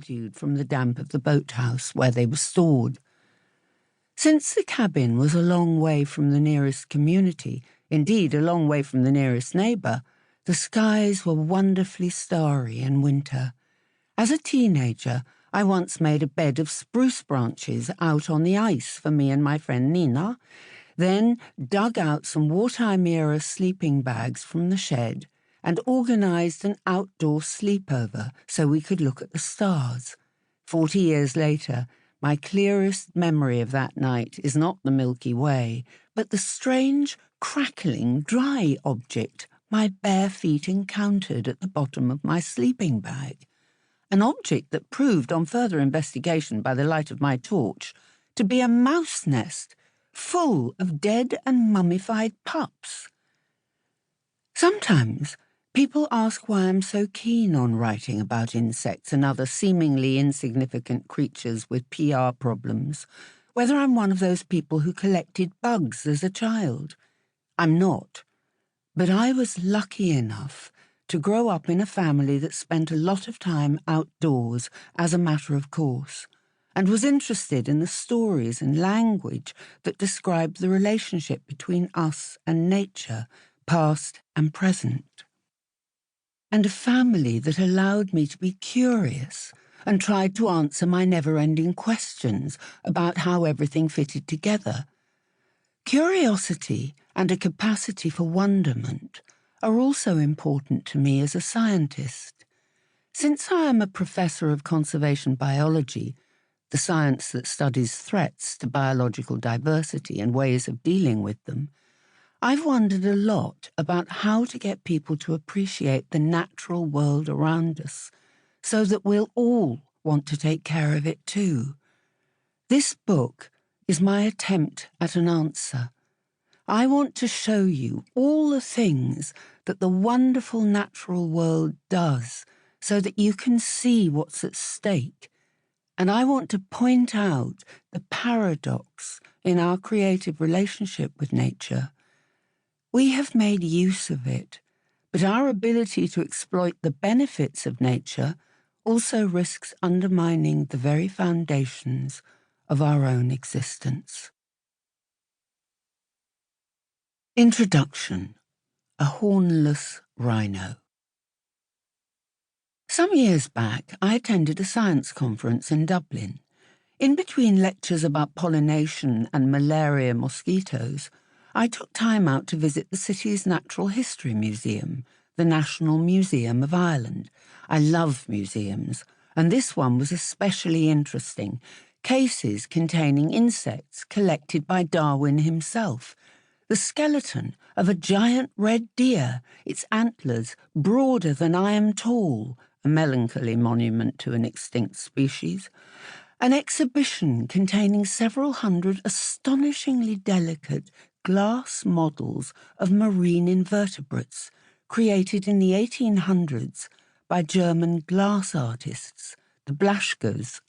mildewed from the damp of the boathouse where they were stored. Since the cabin was a long way from the nearest community, indeed a long way from the nearest neighbour, the skies were wonderfully starry in winter. As a teenager, I once made a bed of spruce branches out on the ice for me and my friend Nina, then dug out some wartime-era sleeping bags from the shed and organised an outdoor sleepover so we could look at the stars. 40 years later, my clearest memory of that night is not the Milky Way, but the strange, crackling, dry object my bare feet encountered at the bottom of my sleeping bag, an object that proved on further investigation by the light of my torch to be a mouse nest full of dead and mummified pups. Sometimes people ask why I'm so keen on writing about insects and other seemingly insignificant creatures with PR problems, whether I'm one of those people who collected bugs as a child. I'm not, but I was lucky enough to grow up in a family that spent a lot of time outdoors as a matter of course, and was interested in the stories and language that describe the relationship between us and nature, past and present. And a family that allowed me to be curious and tried to answer my never-ending questions about how everything fitted together. Curiosity and a capacity for wonderment are also important to me as a scientist. Since I am a professor of conservation biology, the science that studies threats to biological diversity and ways of dealing with them, I've wondered a lot about how to get people to appreciate the natural world around us so that we'll all want to take care of it too. This book is my attempt at an answer. I want to show you all the things that the wonderful natural world does so that you can see what's at stake. And I want to point out the paradox in our creative relationship with nature. We have made use of it, but our ability to exploit the benefits of nature also risks undermining the very foundations of our own existence. Introduction: A Hornless Rhino. Some years back, I attended a science conference in Dublin. In between lectures about pollination and malaria mosquitoes, I took time out to visit the city's Natural History Museum, the National Museum of Ireland. I love museums, and this one was especially interesting. Cases containing insects collected by Darwin himself. The skeleton of a giant red deer, its antlers broader than I am tall, a melancholy monument to an extinct species. An exhibition containing several hundred astonishingly delicate glass models of marine invertebrates created in the 1800s by German glass artists, the Blaschkes.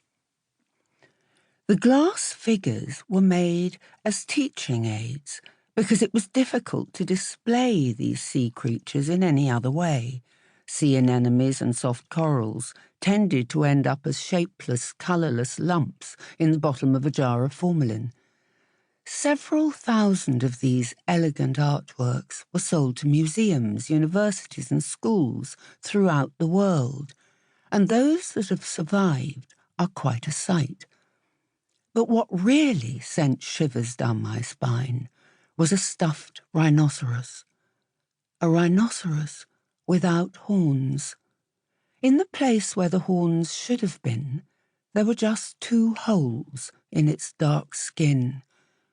The glass figures were made as teaching aids because it was difficult to display these sea creatures in any other way. Sea anemones and soft corals tended to end up as shapeless, colourless lumps in the bottom of a jar of formalin. Several thousand of these elegant artworks were sold to museums, universities and schools throughout the world, and those that have survived are quite a sight. But what really sent shivers down my spine was a stuffed rhinoceros. A rhinoceros without horns. In the place where the horns should have been, there were just 2 holes in its dark skin,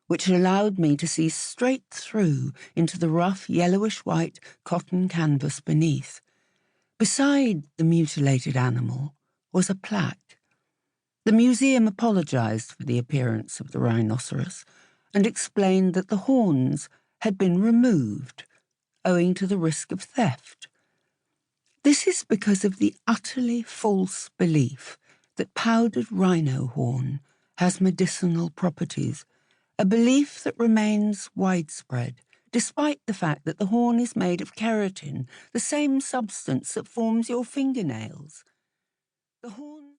which allowed me to see straight through into the rough yellowish-white cotton canvas beneath. Beside the mutilated animal was a plaque. The museum apologised for the appearance of the rhinoceros and explained that the horns had been removed owing to the risk of theft. This is because of the utterly false belief that powdered rhino horn has medicinal properties, a belief that remains widespread, despite the fact that the horn is made of keratin, the same substance that forms your fingernails. The horn